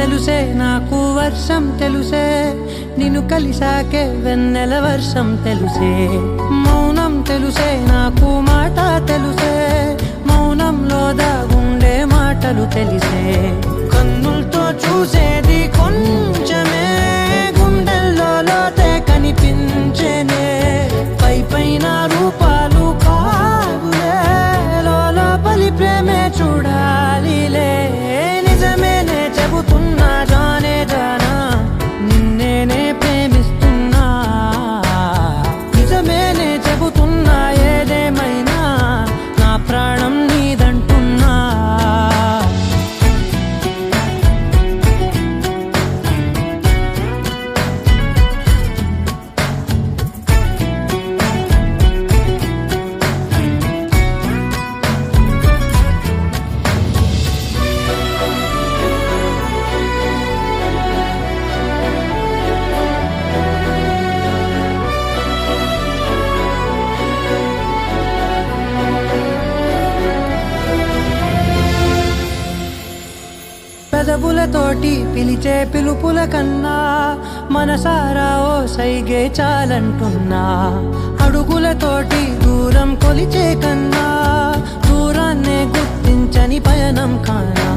తెలుసే నాకు వర్షం తెలుసే, నిన్ను కలిసాకే వెన్నెల వర్షం తెలుసే. మౌనం తెలుసే నాకు మాట తెలుసే, మౌనంలో దాగుండే మాటలు తెలిసే. కన్నులతో చూసేది కొంచెమే, గుండెల్లో లోతే కనిపించేనే. పై పైన రూపాలు కాదులే, లోపలి ప్రేమే చూడాలిలే. నిజమేనే చెబుతున్నా జానే జానా, నిన్నేనే ప్రేమిస్తున్నా. నిజమేనే చెబుతున్నా ఏదేమైనా, నా ప్రాణం నీదంటున్నా. పెదవులతోటి పిలిచే పిలుపుల కన్నా, మనసారా ఓ సైగే చాలంటున్నా. అడుగులతోటి దూరం కొలిచే కన్నా, దూరాన్నే గుర్తించని పయనం కానా.